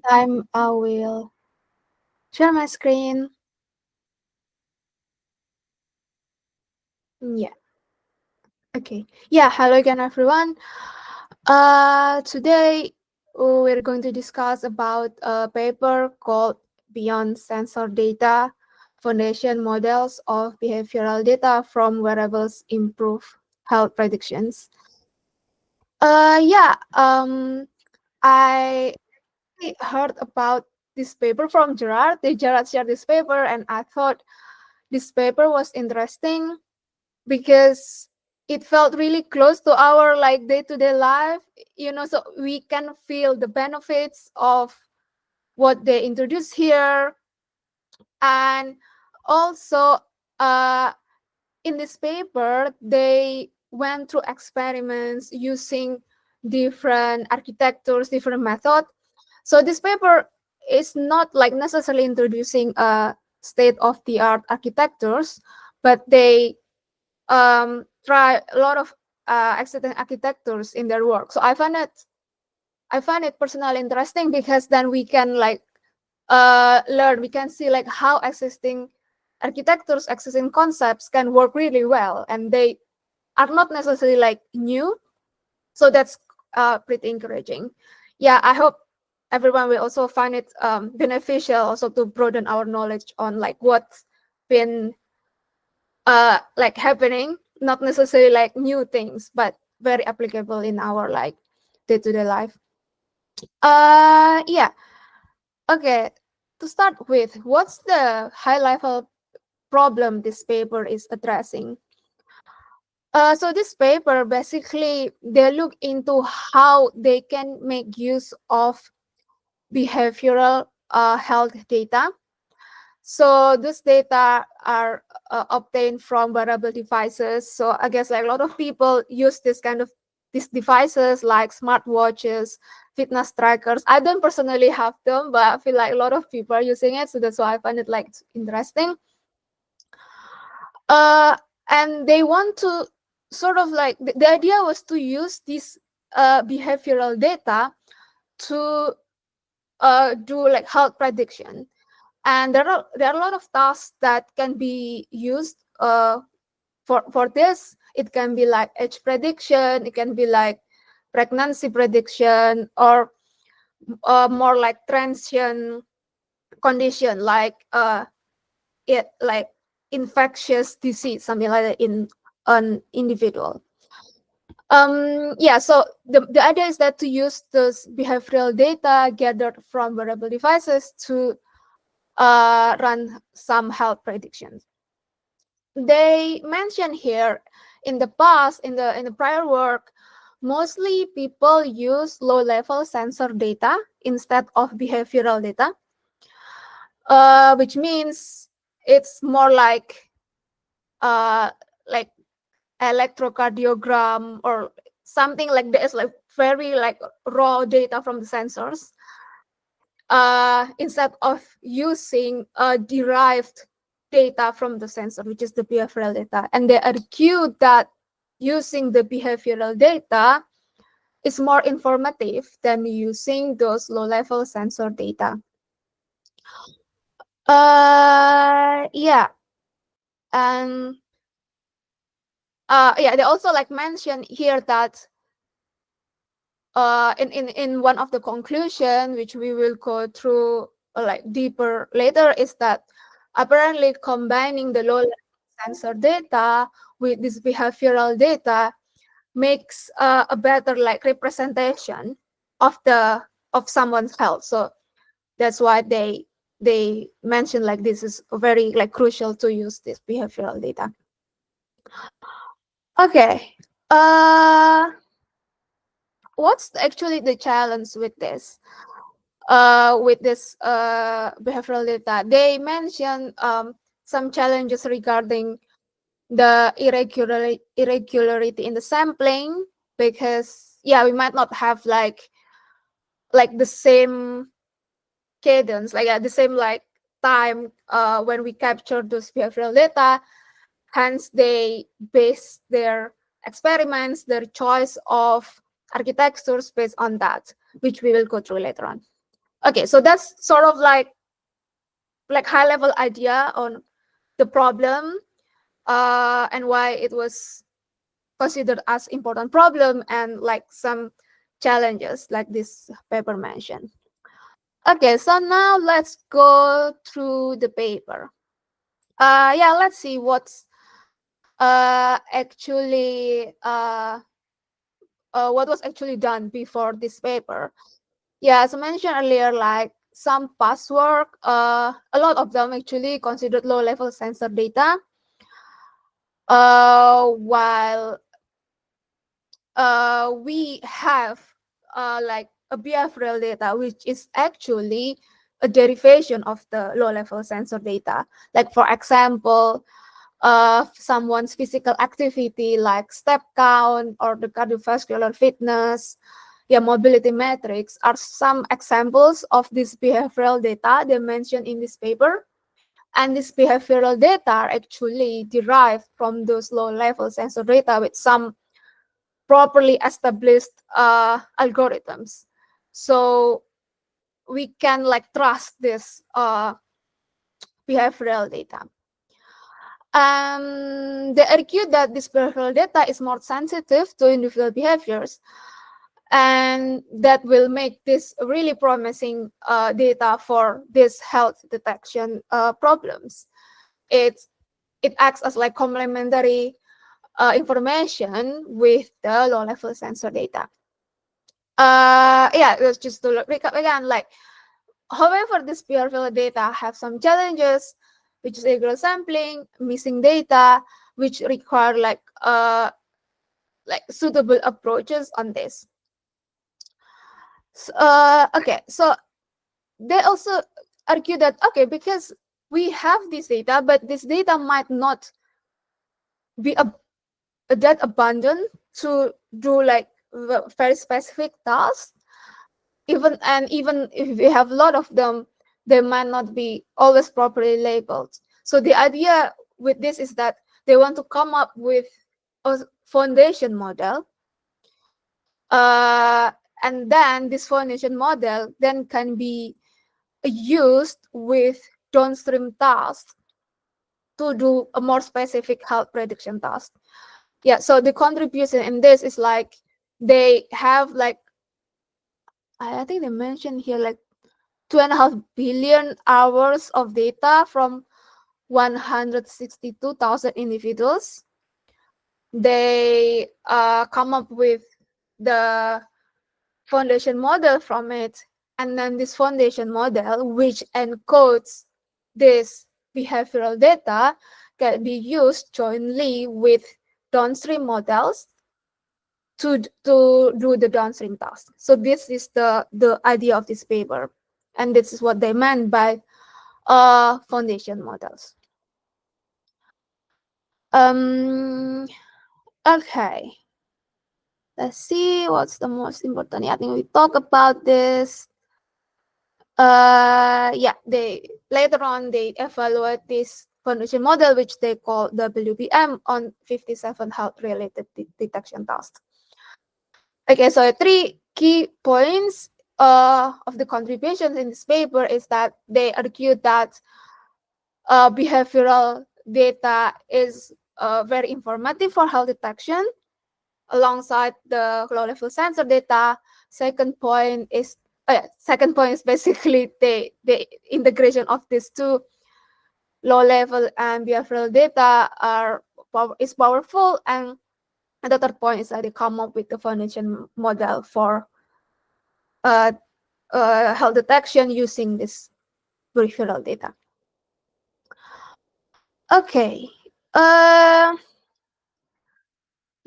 time I will share my screen. Yeah. Okay. Yeah. Hello again, everyone. Today we're going to discuss about a paper called Beyond Sensor Data: Foundation Models of Behavioral Data from Wearables Improve Health Predictions. Yeah. I heard about this paper from Gerard. Gerard shared this paper, and I thought this paper was interesting because it felt really close to our like day-to-day life, so we can feel the benefits of what they introduce here. And also, uh, in this paper they went through experiments using different architectures, different methods. So this paper is not like necessarily introducing a state-of-the-art architectures, but they try a lot of existing architectures in their work. So I find it personally interesting because then we can like learn, we can see like how existing architectures, existing concepts can work really well, and they are not necessarily like new. So that's pretty encouraging. Yeah, I hope everyone will also find it beneficial also to broaden our knowledge on like what's been like happening, not necessarily like new things, but very applicable in our like day-to-day life. Yeah. Okay. To start with, what's the high level problem this paper is addressing? So this paper basically they look into how they can make use of behavioral health data. So this data are obtained from wearable devices. So I guess like a lot of people use this kind of these devices like smartwatches, fitness trackers. I don't personally have them, but I feel like a lot of people are using it. So that's why I find it like interesting. Uh, and they want to sort of like the idea was to use this behavioral data to do like health prediction. And there are a lot of tasks that can be used for this. It can be like age prediction, it can be like pregnancy prediction, or more like transient condition like it like infectious disease, something like that in an individual. Yeah, so the idea is that to use this behavioral data gathered from wearable devices to run some health predictions. They mention here in the past, in the prior work, mostly people use low level sensor data instead of behavioral data, which means it's more uh like electrocardiogram or something like this, like very like raw data from the sensors, instead of using derived data from the sensor, which is the behavioral data. And they argue that using the behavioral data is more informative than using those low-level sensor data. Yeah, and yeah, they also like mention here that in one of the conclusion, which we will go through like deeper later, is that apparently combining the low level sensor data with this behavioral data makes a better like representation of someone's health. So that's why they mention like this is very like crucial to use this behavioral data. Okay. What's actually the challenge with this? With this behavioral data, they mention some challenges regarding the irregularity in the sampling, because yeah, we might not have like the same cadence, like the same like time when we capture those behavioral data. Hence, they base their experiments, their choice of architectures based on that, which we will go through later on. Okay, so that's sort of like high level idea on the problem, and why it was considered as important problem, and like some challenges like this paper mentioned. Okay, so now let's go through the paper. Yeah, let's see what's actually what was actually done before this paper. Yeah, as I mentioned earlier, like some past work, a lot of them actually considered low-level sensor data, while we have like a behavioral data, which is actually a derivation of the low-level sensor data. Like for example, someone's physical activity like step count or the cardiovascular fitness, yeah, mobility metrics are some examples of this behavioral data they mentioned in this paper. And this behavioral data are actually derived from those low level sensor data with some properly established algorithms. So we can like trust this behavioral data. They argue that this behavioral data is more sensitive to individual behaviors, and that will make this really promising data for this health detection problems. It's it acts as like complementary information with the low-level sensor data. Yeah, that's just to recap again. Like, however, this behavioral data have some challenges, which is irregular sampling, missing data, which require like suitable approaches on this. So, okay, so they also argue that okay, because we have this data, but this data might not be that abundant to do like very specific tasks. Even if we have a lot of them, they might not be always properly labeled. So the idea with this is that they want to come up with a foundation model, uh, and then this foundation model then can be used with downstream tasks to do a more specific health prediction task. Yeah, so the contribution in this is like they have like I think they mentioned here like 2.5 billion hours of data from 162,000 individuals. They come up with the foundation model from it, and then this foundation model, which encodes this behavioral data, can be used jointly with downstream models to do the downstream task. So this is the idea of this paper, and this is what they meant by foundation models. Um. Okay. Let's see what's the most important. Yeah, I think we talk about this. Yeah, they later on they evaluate this foundation model, which they call WBM, on 57 health related detection tasks. Okay, so three key points of the contributions in this paper is that they argue that behavioral data is very informative for health detection alongside the low level sensor data. Second point is basically the integration of these two low level and behavioral data is powerful, and the third point is that they come up with the foundation model for uh, health detection using this behavioral data. Okay,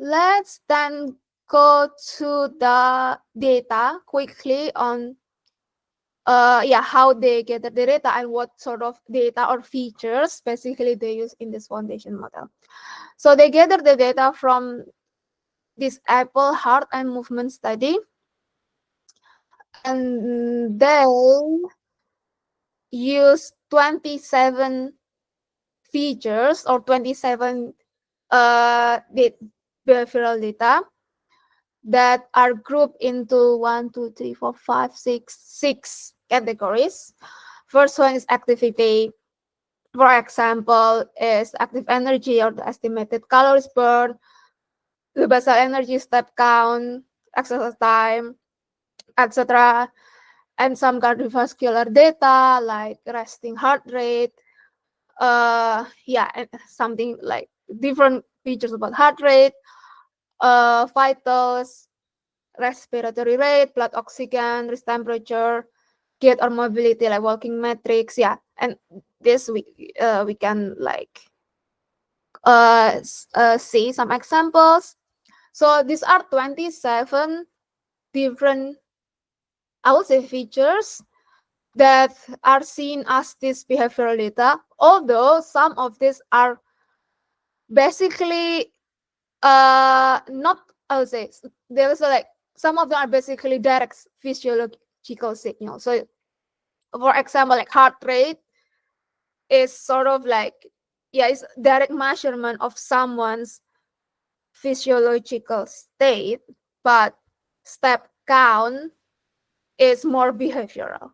let's then go to the data quickly on yeah, how they gather the data and what sort of data or features basically they use in this foundation model. So they gather the data from this Apple Heart and Movement study, and they use 27 features or 27 behavioral data that are grouped into 1, 2, 3, 4, 5, 6 categories. First one is activity. For example, is active energy or the estimated calories burned, the basal energy, step count, exercise time, etc. And some cardiovascular data like resting heart rate, and something like different features about heart rate, vitals, respiratory rate, blood oxygen, wrist temperature, gait or mobility like walking metrics. Yeah, and this we can like see some examples. So these are 27 different, I would say, features that are seen as this behavioral data, although some of these are basically not, I would say, there's like some of them are basically direct physiological signals. So for example, like heart rate is sort of like, yeah, it's direct measurement of someone's physiological state, but step count is more behavioral.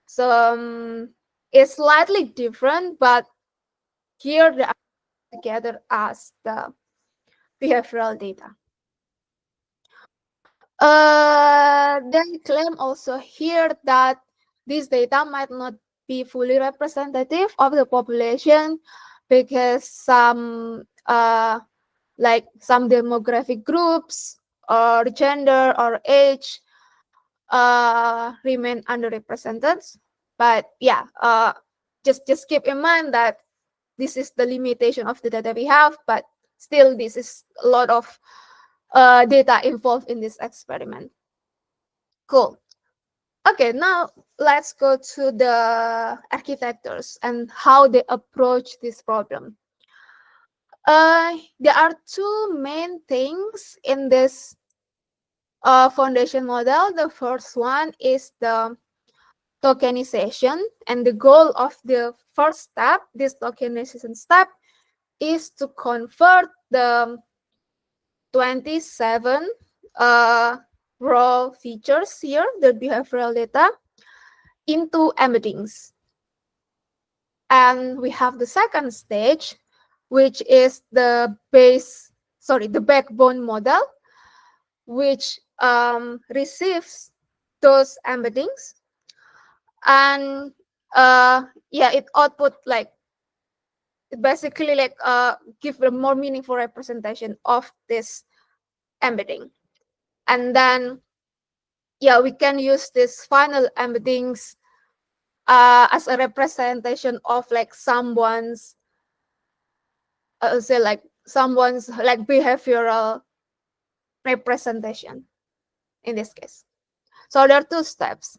So it's slightly different, but here they are together as the behavioral data. They claim also here that this data might not be fully representative of the population because some demographic groups or gender or age remain underrepresented. But yeah, just keep in mind that this is the limitation of the data we have, but still this is a lot of data involved in this experiment. Cool. Okay, now let's go to the architectures and how they approach this problem. There are two main things in this foundation model. The first one is the tokenization, and the goal of the first step, this tokenization step, is to convert the 27 raw features here, the behavioral data, into embeddings. And we have the second stage, which is the backbone model, which receives those embeddings, and it output like it basically like give a more meaningful representation of this embedding. And then we can use this final embeddings as a representation of like someone's like behavioral representation in this case. So there are two steps.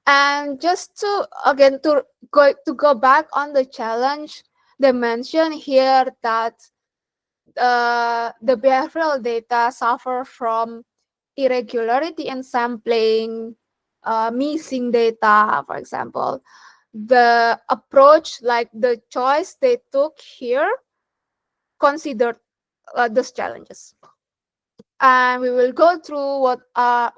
And just to again to go back on the challenge, they mention here that the behavioral data suffer from irregularity in sampling, missing data, for example. The approach, like the choice they took here, considered those challenges. And we will go through what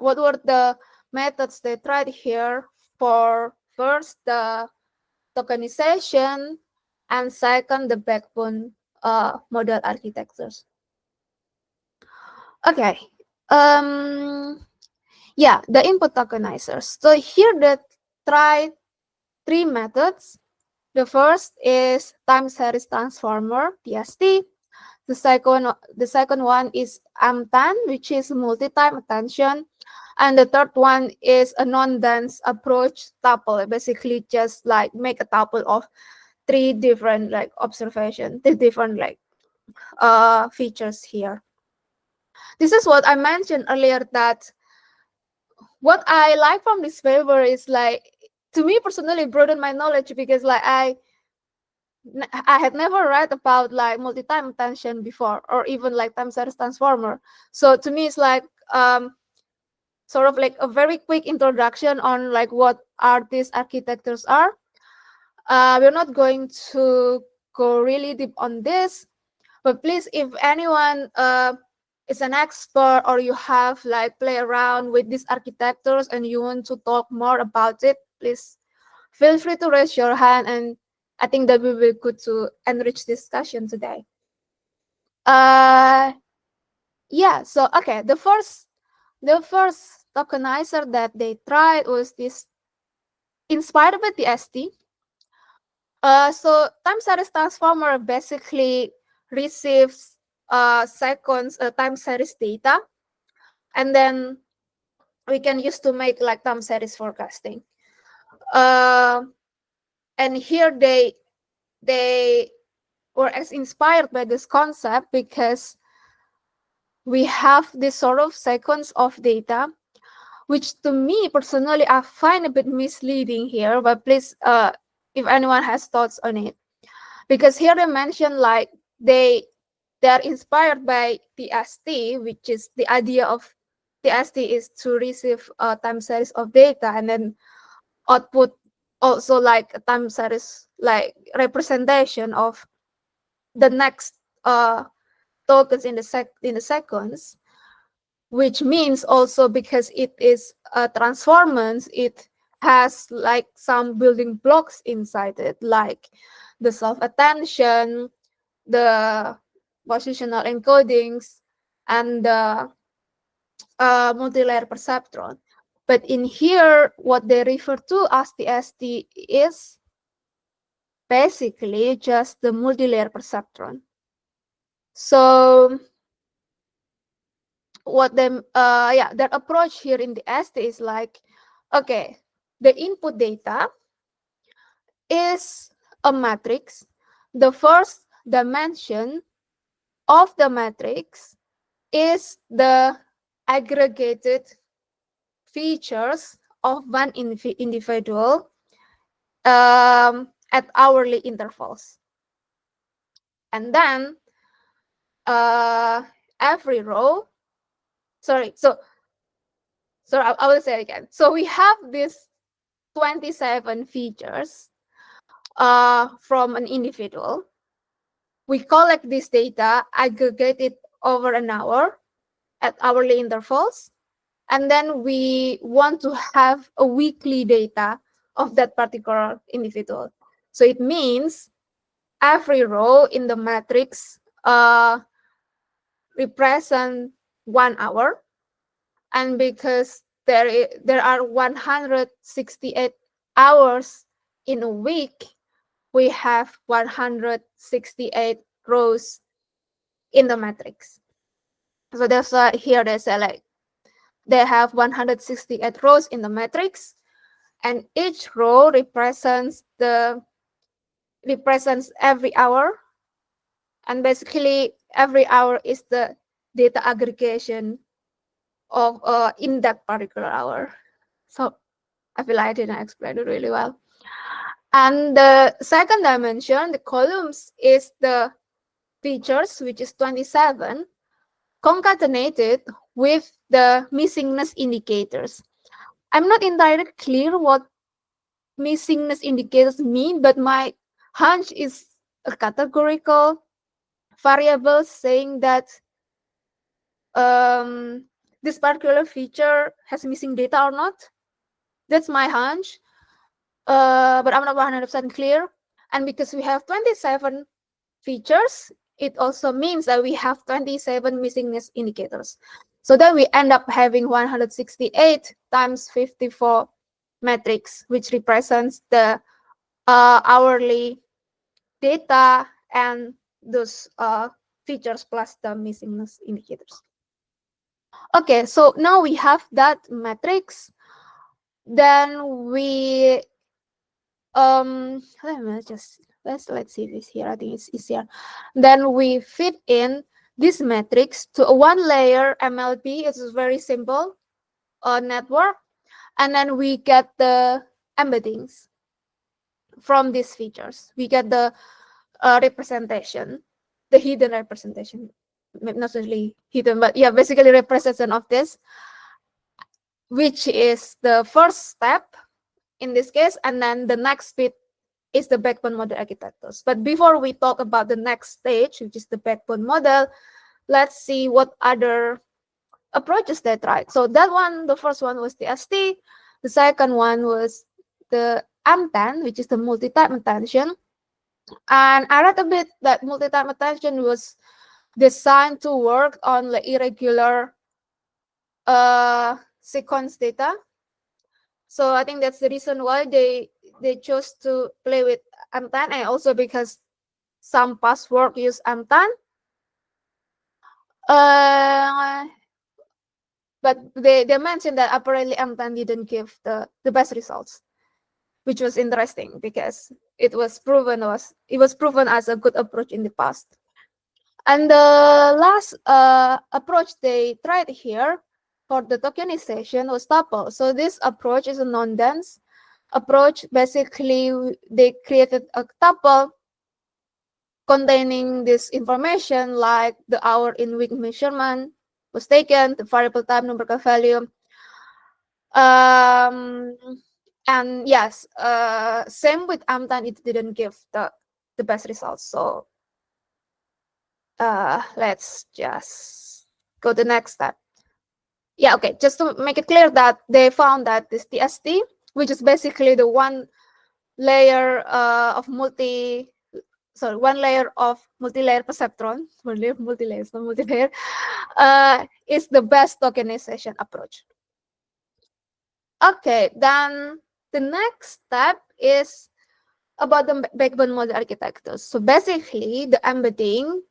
were the methods they tried here for first the tokenization and second the backbone model architectures. Okay. The input tokenizers. So here they tried three methods. The first is time series transformer, TST. The second one is MTAN, which is multi-time attention. And the third one is a non-dense approach tuple, basically just like make a tuple of three different like observation, three different like features here. This is what I mentioned earlier, that what I like from this paper is like, to me personally, broaden my knowledge, because like I had never read about like multi-time attention before, or even like time series transformer. So to me, it's like sort of like a very quick introduction on like what are these architectures are. We're not going to go really deep on this, but please, if anyone is an expert, or you have like play around with these architectures and you want to talk more about it, please feel free to raise your hand, and I think that will be good to enrich discussion today. Uh, yeah. So okay, the first tokenizer that they tried was this inspired by the ST. So time series transformer basically receives seconds time series data, and then we can use to make like time series forecasting. Uh, and here they were as inspired by this concept because we have this sort of sequence of data, which to me personally I find a bit misleading here. But please, if anyone has thoughts on it, because here they mention like they are inspired by TST, which is the idea of TST is to receive a time series of data and then output also like a time series like representation of the next tokens in the sequence, which means also because it is a transformance, it has like some building blocks inside it, like the self-attention, the positional encodings, and the multi-layer perceptron. But in here, what they refer to as the ST is basically just the multi-layer perceptron. So what them their approach here in the ST is like, okay, the input data is a matrix. The first dimension of the matrix is the aggregated features of one individual at hourly intervals. And then every row, I will say it again. So we have these 27 features from an individual. We collect this data, aggregate it over an hour at hourly intervals, and then we want to have a weekly data of that particular individual. So it means every row in the matrix represent 1 hour, and because there are 168 hours in a week, we have 168 rows in the matrix. So that's why here they say like they have 168 rows in the matrix, and each row represents every hour, and basically every hour is the data aggregation of in that particular hour. So I feel I didn't explain it really well. And the second dimension, the columns, is the features, which is 27, concatenated with the missingness indicators. I'm not entirely clear what missingness indicators mean, but my hunch is a categorical variable saying that this particular feature has missing data or not. That's my hunch, but I'm not 100% clear. And because we have 27 features, it also means that we have 27 missingness indicators. So then we end up having 168 times 54 metrics, which represents the hourly data and those features plus the missingness indicators. Okay, so now we have that matrix. Then we let's see this here. I think it's easier. Then we fit in this matrix to a one layer MLP. It's very simple network, and then we get the embeddings from these features. We get the representation, the hidden representation, not necessarily hidden, but yeah, basically representation of this, which is the first step in this case, and then the next bit is the backbone model architectures. But before we talk about the next stage, which is the backbone model, let's see what other approaches they tried. So that one, the first one was the ST, the second one was the M10, which is the multi-time attention. And I read a bit that multi-time attention was designed to work on the irregular sequence data. So I think that's the reason why they chose to play with M10, and also because some past work use M10. But they mentioned that apparently M10 didn't give the best results, which was interesting because it was proven as a good approach in the past. And the last approach they tried here for the tokenization was tuple. So this approach is a non-dense approach. Basically, they created a tuple containing this information like the hour in week measurement was taken, the variable time numerical value. And yes, same with M10, it didn't give the best results. So let's just go to the next step. Yeah, okay, just to make it clear that they found that this TST, which is basically the one layer of multi-layer perceptron, multi-layer, not multi-layer, is the best tokenization approach. Okay, then the next step is about the backbone model architecture. So basically, the embedding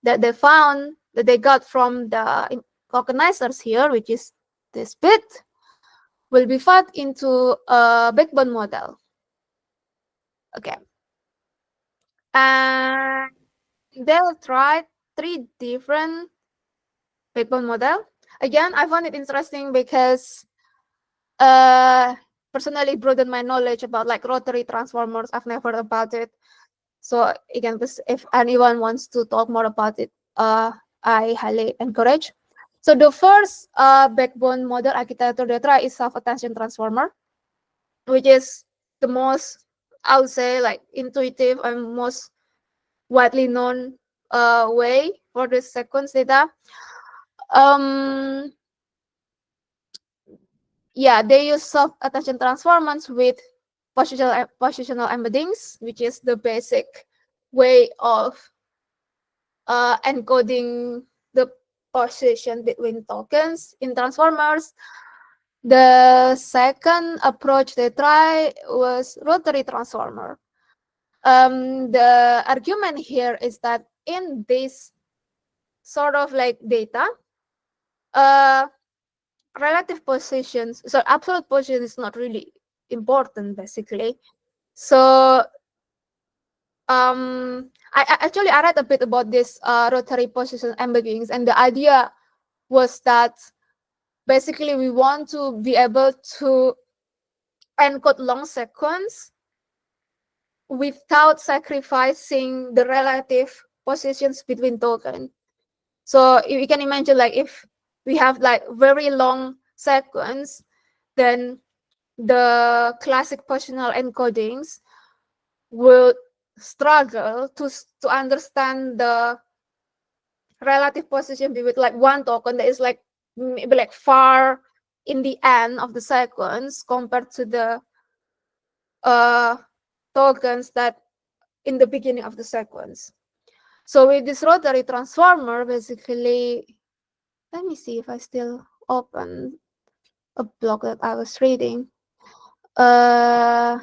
that they found that they got from the tokenizers here, which is this bit, will be fed into a backbone model. Okay. And they'll try 3 different backbone model. Again, I found it interesting because personally broadened my knowledge about like rotary transformers. I've never heard about it. So again, if anyone wants to talk more about it, I highly encourage. So the first backbone model architecture they try is self-attention transformer, which is the most, I would say, like intuitive and most widely known way for the sequence data. Yeah, they use self-attention transformers with positional embeddings, which is the basic way of encoding the position between tokens in transformers. The second approach they try was rotary transformer. The argument here is that in this sort of like data, relative positions, so absolute position is not really important basically. So I read a bit about this rotary position embeddings, and the idea was that basically we want to be able to encode long sequence without sacrificing the relative positions between tokens. So you can imagine like if we have like very long sequence, then the classic positional encodings will struggle to understand the relative position between like one token that is like maybe like far in the end of the sequence compared to the tokens that in the beginning of the sequence. So with this rotary transformer, basically, let me see if I still open a blog that I was reading. Nah.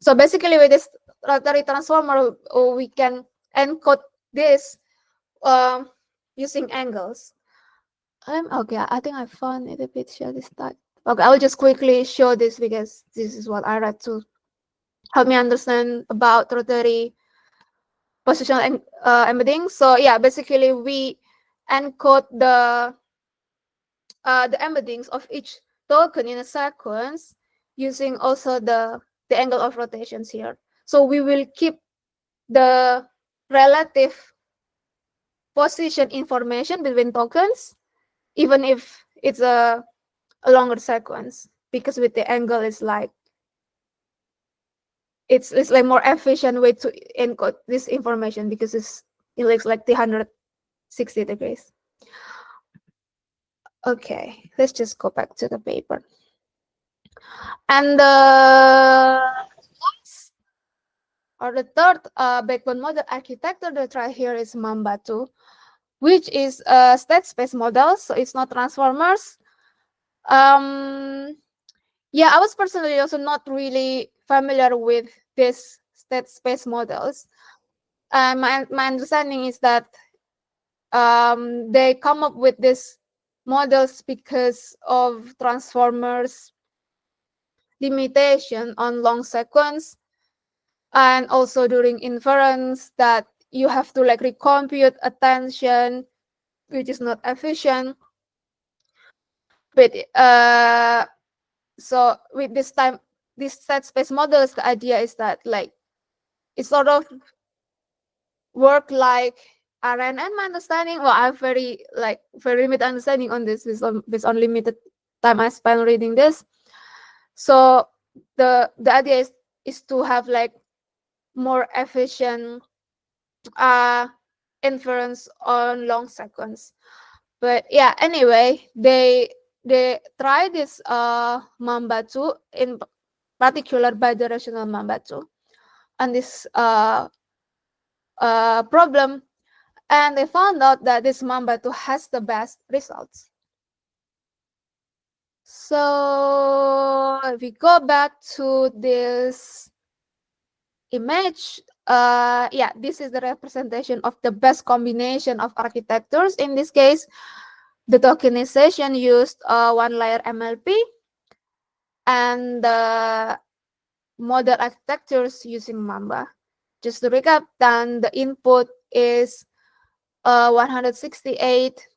So basically with this rotary transformer, we can encode this using angles. Okay, I think I found it a bit share this type. Okay, I'll just quickly show this because this is what I read to help me understand about rotary positional embedding. So yeah, basically we encode the embeddings of each token in a sequence using also the angle of rotations here. So we will keep the relative position information between tokens, even if it's a longer sequence, because with the angle is like it's like more efficient way to encode this information because it looks like 360 degrees. Okay, let's just go back to the paper. And the last or the third backbone model architecture that I try here is Mamba 2, which is a state space model, so it's not transformers. Um, yeah, I was personally also not really familiar with this state space models. My understanding is that they come up with these models because of transformers limitation on long sequence, and also during inference that you have to like recompute attention, which is not efficient. But so with this time, this set space models, the idea is that like it sort of work like RNN. My understanding, well, I have very limited understanding on this based on limited time I spent reading this. So the idea is to have like more efficient inference on long sequence. But yeah, anyway, they try this Mamba 2, in particular bidirectional Mamba 2, and this problem, and they found out that this Mamba 2 has the best results. So if we go back to this image, yeah, this is the representation of the best combination of architectures. In this case, the tokenization used one layer MLP, and the model architectures using Mamba. Just to recap, then the input is 168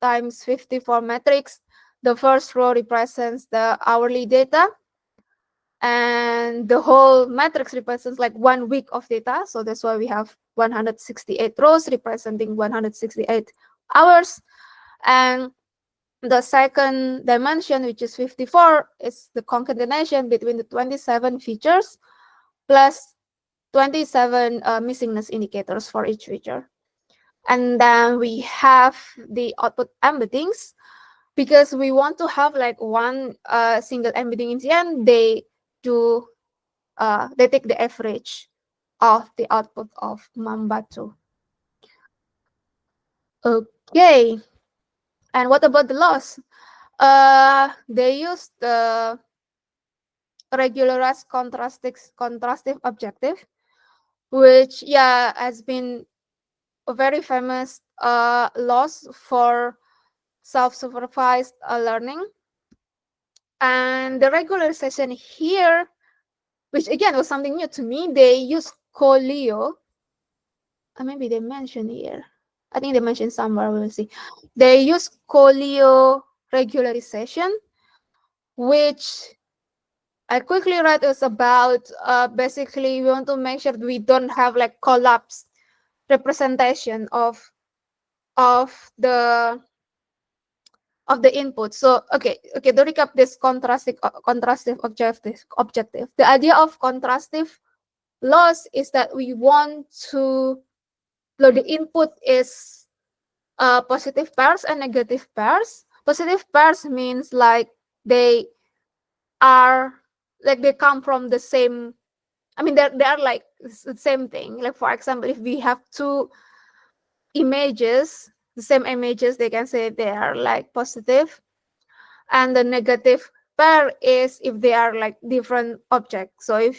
times 54 matrix. The first row represents the hourly data, and the whole matrix represents like 1 week of data. So that's why we have 168 rows representing 168 hours. And the second dimension, which is 54, is the concatenation between the 27 features plus 27 missingness indicators for each feature. And then we have the output embeddings. Because we want to have like one single embedding in the end, they take the average of the output of Mamba 2. Okay, and what about the loss? They use the regularized contrastive objective, which yeah has been a very famous loss for self-supervised learning. And the regularization here, which again was something new to me, they use Colio. Maybe they mentioned here. I think they mentioned somewhere. We will see. They use Colio regularization, which I quickly read is about basically we want to make sure we don't have like collapsed representation of the input. So okay, to recap this contrastive objective. The idea of contrastive loss is that we want to the input is positive pairs and negative pairs. Positive pairs means like they are like they come from the same. I mean, they're like the same thing. Like for example, if we have two images, the same images, they can say they are like positive, and the negative pair is if they are like different objects. So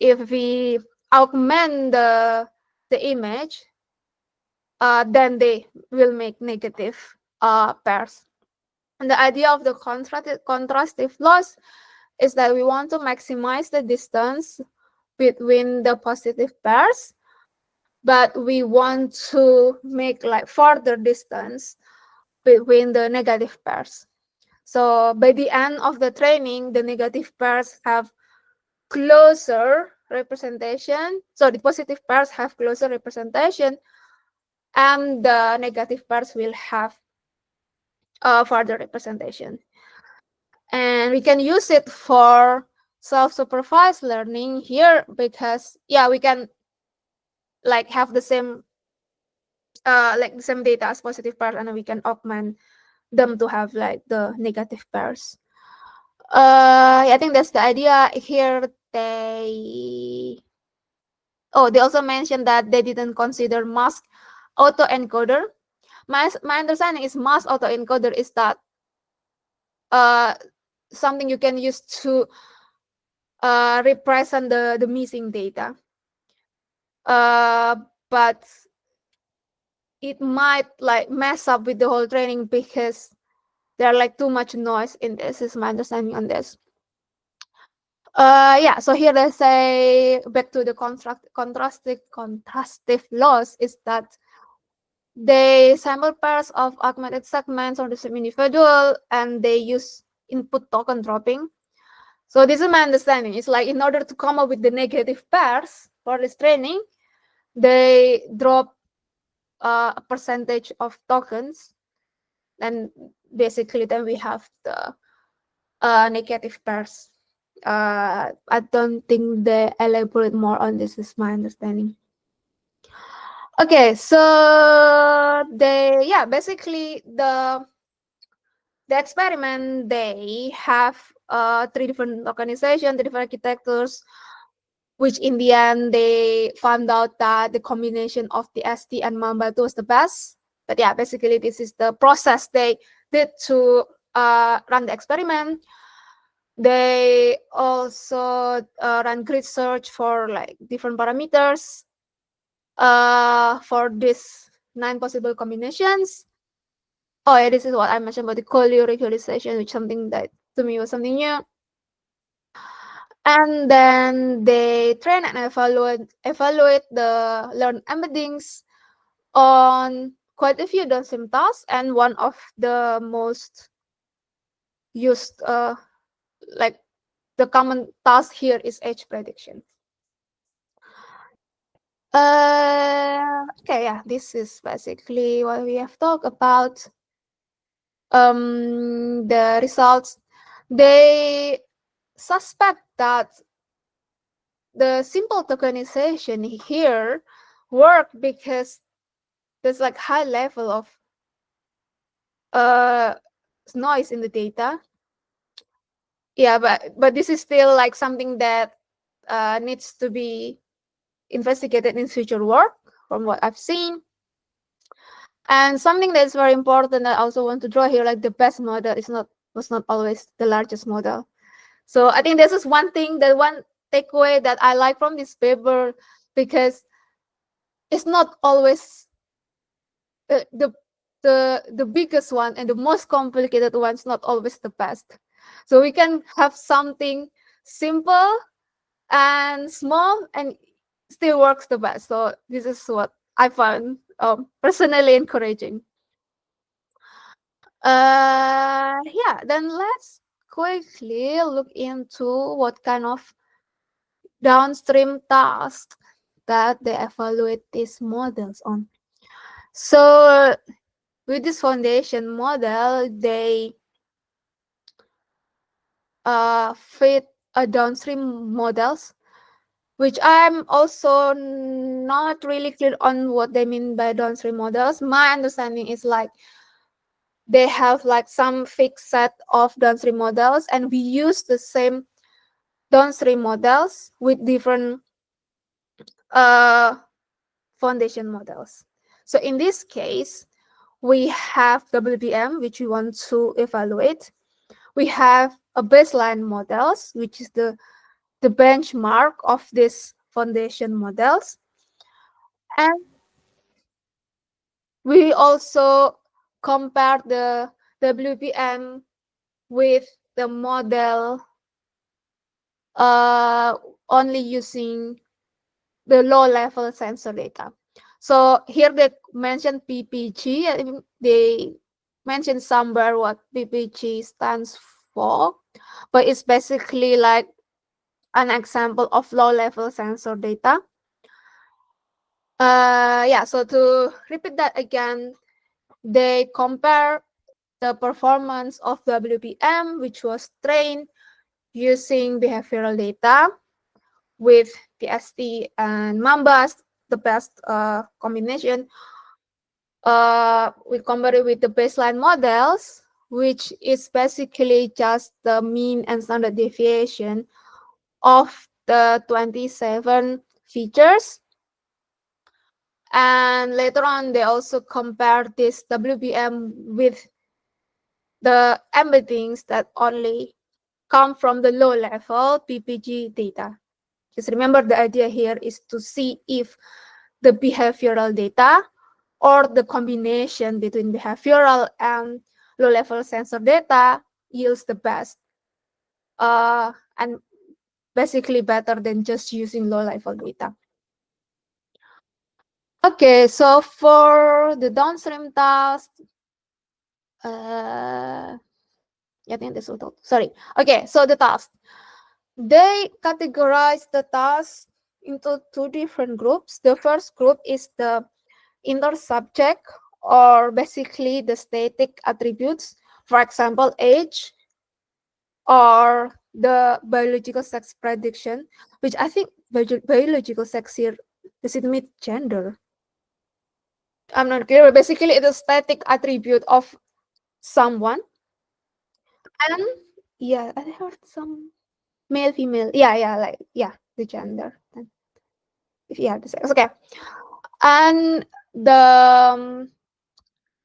if we augment the image, then they will make negative pairs. And the idea of the contrastive loss is that we want to maximize the distance between the positive pairs, but we want to make like further distance between the negative pairs. So by the end of the training, the negative pairs have closer representation. So the positive pairs have closer representation, and the negative pairs will have further representation. And we can use it for self-supervised learning here because yeah, we can like have the same like the same data as positive pairs, and we can augment them to have like the negative pairs. I think that's the idea here. They also mentioned that they didn't consider mask autoencoder. My understanding is mask autoencoder is that uh something you can use to represent the missing data. But it might like mess up with the whole training because there are like too much noise in this, is my understanding on this. Yeah, so here they say back to the contrastive loss is that they sample pairs of augmented segments on the same individual and they use input token dropping. So this is my understanding. It's like in order to come up with the negative pairs for this training, they drop a percentage of tokens, and basically then we have the negative pairs. I don't think they elaborate more on this, is my understanding. Okay, so basically the experiment, they have three different organizations, three different architectures, which in the end they found out that the combination of the ST and Mamba was the best. But yeah, basically this is the process they did to run the experiment. They also run grid search for like different parameters for these 9 possible combinations. Oh yeah, this is what I mentioned about the collier regularization, which something that to me was something new. And then they train and evaluate the learned embeddings on quite a few downstream tasks, and one of the most used like the common task here is age prediction. Okay, yeah, this is basically what we have talked about. The results, they suspect that the simple tokenization here work because there's like high level of uh noise in the data. Yeah, but this is still like something that needs to be investigated in future work from what I've seen. And something that's very important that I also want to draw here, like the best model was not always the largest model. So I think this is one thing, that one takeaway that I like from this paper, because it's not always the the biggest one and the most complicated one's not always the best. So we can have something simple and small and still works the best. So this is what I found personally encouraging. Yeah, then let's quickly look into what kind of downstream tasks that they evaluate these models on. So with this foundation model, they fit a downstream models, which I'm also not really clear on what they mean by downstream models. My understanding is like they have like some fixed set of downstream models, and we use the same downstream models with different uh, foundation models. So in this case, we have WBM, which we want to evaluate. We have a baseline models, which is the benchmark of these foundation models. And we also compare the WBM with the model only using the low level sensor data. So here they mention PPG. They mention somewhere what PPG stands for, but it's basically like an example of low level sensor data. Yeah, so to repeat that again, they compare the performance of WPM, which was trained using behavioral data, with PST and Mambas, the best combination. We compare it with the baseline models, which is basically just the mean and standard deviation of the 27 features. And later on, they also compare this WBM with the embeddings that only come from the low level PPG data. Just remember the idea here is to see if the behavioral data or the combination between behavioral and low level sensor data yields the best and basically better than just using low level data. Okay, so for the downstream task, I think this will talk. Sorry. Okay, so the task. They categorize the task into two different groups. The first group is the intersubject, or basically the static attributes, for example, age, or the biological sex prediction, which I think biological sex here, does it mean gender? I'm not clear. Basically, it's a static attribute of someone. And yeah, I heard some male, female. Yeah, like yeah, the gender. Yeah, the sex. Okay. And the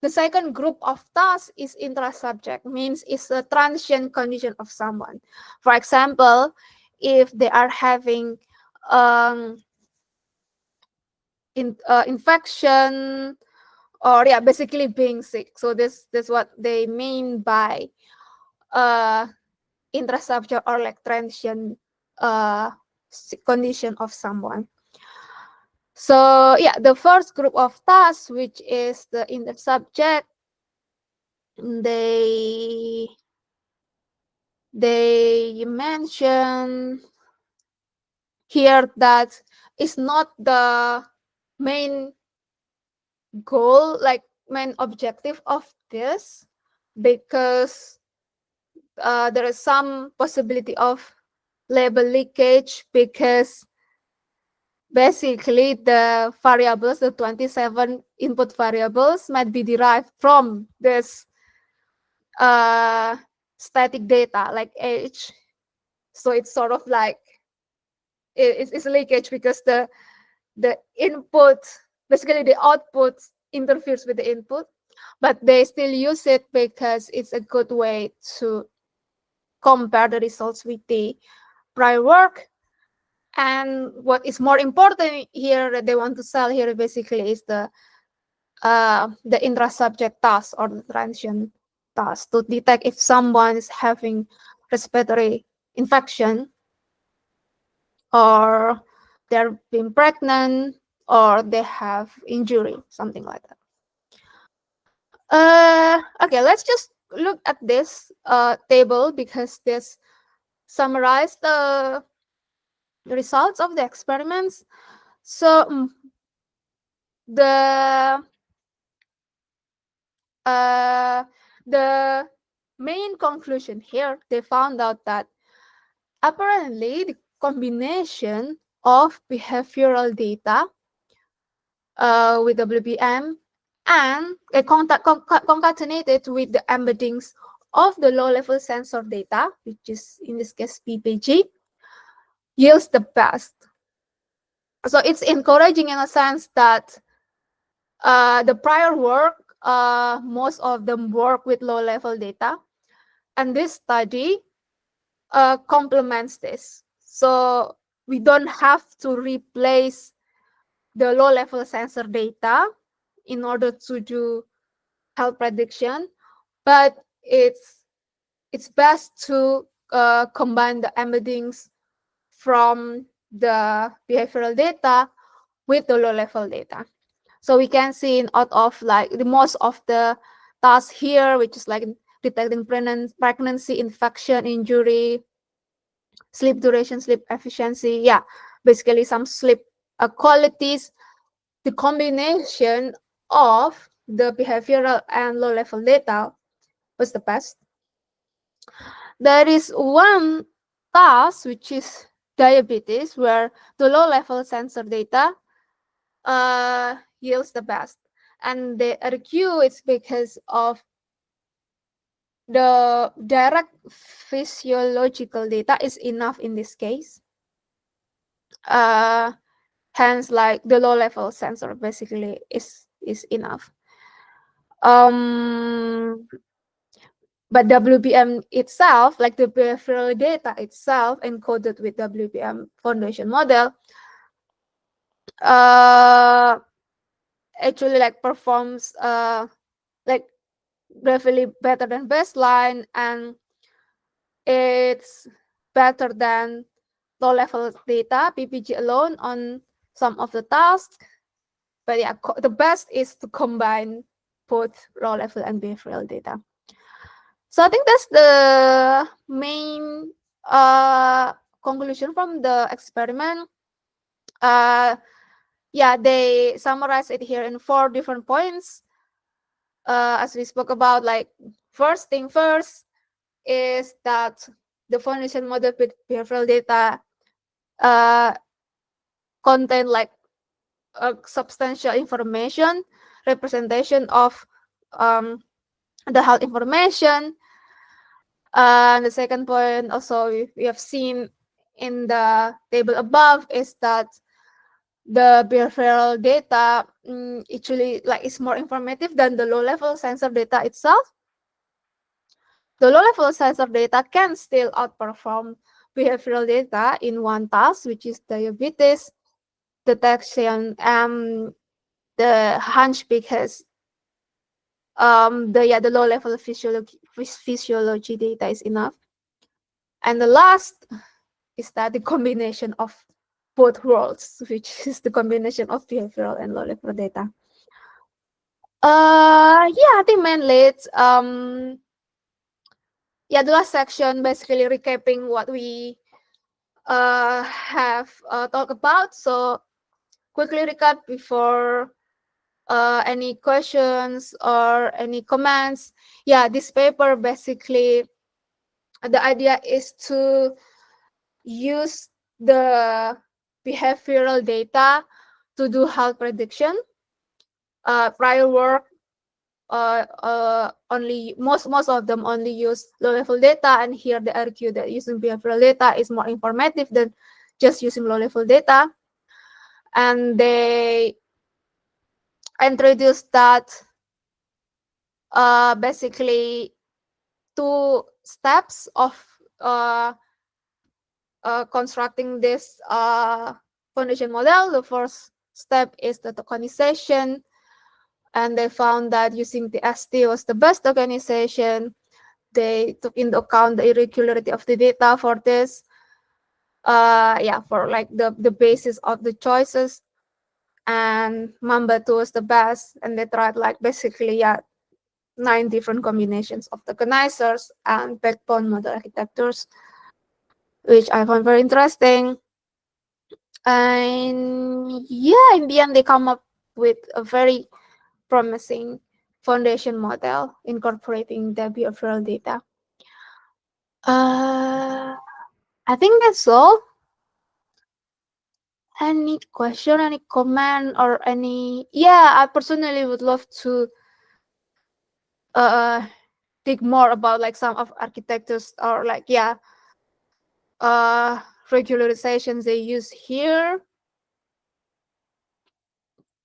second group of tasks is intrasubject, means it's a transient condition of someone. For example, if they are having um, infection, or yeah, basically being sick. So this what they mean by uh, intrasubject or like transient condition of someone. So yeah, the first group of tasks, which is the intersubject, they they mention here that it's not the main goal, like main objective of this, because there is some possibility of label leakage, because basically the variables, the 27 input variables, might be derived from this uh, static data like age. So it's sort of like it's leakage, because the input, basically the output interferes with the input, but they still use it because it's a good way to compare the results with the prior work. And what is more important here that they want to sell here basically is the intrasubject task or the transient task to detect if someone is having respiratory infection, or they're being pregnant, or they have injury, something like that. Okay, let's just look at this table, because this summarizes the results of the experiments. So the uh, the main conclusion here, they found out that apparently the combination of behavioral data with WBM and concatenated with the embeddings of the low-level sensor data, which is in this case PPG, yields the best. So it's encouraging in a sense that the prior work, most of them work with low-level data, and this study complements this. So we don't have to replace the low-level sensor data in order to do health prediction, but it's best to combine the embeddings from the behavioral data with the low-level data. So we can see in out of like the most of the tasks here, which is like detecting pregnancy, infection, injury, sleep duration, sleep efficiency. Yeah, basically some sleep qualities. The combination of the behavioral and low-level data was the best. There is one task, which is diabetes, where the low-level sensor data yields the best. And they argue it's because of the direct physiological data is enough in this case. Hence, like the low level sensor basically is enough. But WBM itself, like the behavioral data itself encoded with WBM foundation model, actually like performs like graphically better than baseline, and it's better than low level data PPG alone on some of the tasks. But yeah, the best is to combine both raw level and behavioral data. So I think that's the main conclusion from the experiment. Yeah, they summarize it here in 4 different points. As we spoke about, like first thing first is that the foundation model with behavioral data contain like substantial information, representation of the health information. And the second point also we have seen in the table above is that the behavioral data actually like is more informative than the low level sensor data itself. The low level sensor data can still outperform behavioral data in one task, which is diabetes detection. The hunch because the low level physiology data is enough. And the last is that the combination of both worlds, which is the combination of behavioral and low level data. Yeah, I think mainly it's yeah, the last section basically recapping what we have talked about. So quickly recap before any questions or any comments. Yeah, this paper basically the idea is to use the behavioral data to do health prediction. Prior work only most of them only use low level data, and here they argue that using behavioral data is more informative than just using low level data. And they introduce that basically 2 steps of constructing this foundation model. The first step is the tokenization, and they found that using the ST was the best tokenization. They took into account the irregularity of the data for this. Yeah, for like the basis of the choices. And Mamba 2 was the best, and they tried like basically 9 different combinations of tokenizers and backbone model architectures, which I found very interesting. And yeah, in the end, they come up with a very promising foundation model incorporating the behavioral data. I think that's all. Any question, any comment, or any? Yeah, I personally would love to dig more about like some of architectures or like regularizations they use here.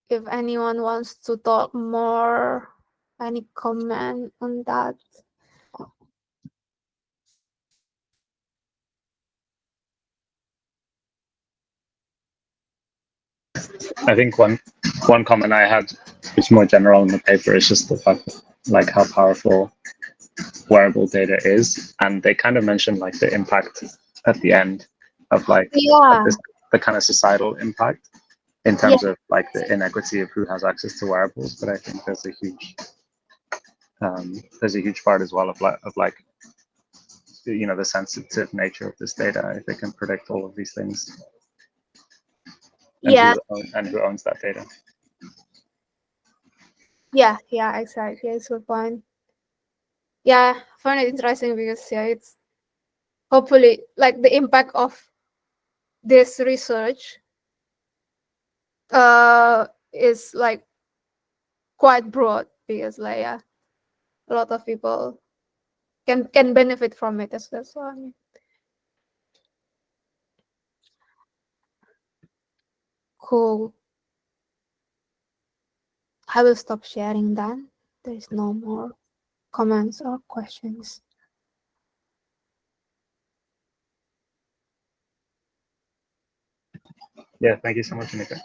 If anyone wants to talk more, any comment on that? I think one comment I had, which is more general in the paper, is just the fact that, like how powerful wearable data is, and they kind of mentioned like the impact at the end of like the kind of societal impact in terms of like the inequity of who has access to wearables. But I think there's a huge part as well of like you know the sensitive nature of this data. If it can predict all of these things, and who owns that data. Yeah, exactly. It's a good point. Yeah, I find it interesting because it's hopefully like the impact of this research is like quite broad because like a lot of people can benefit from it. That's what I mean. Cool. I will stop sharing then. There is no more comments or questions. Yeah, thank you so much, Inneke.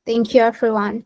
Thank you, everyone.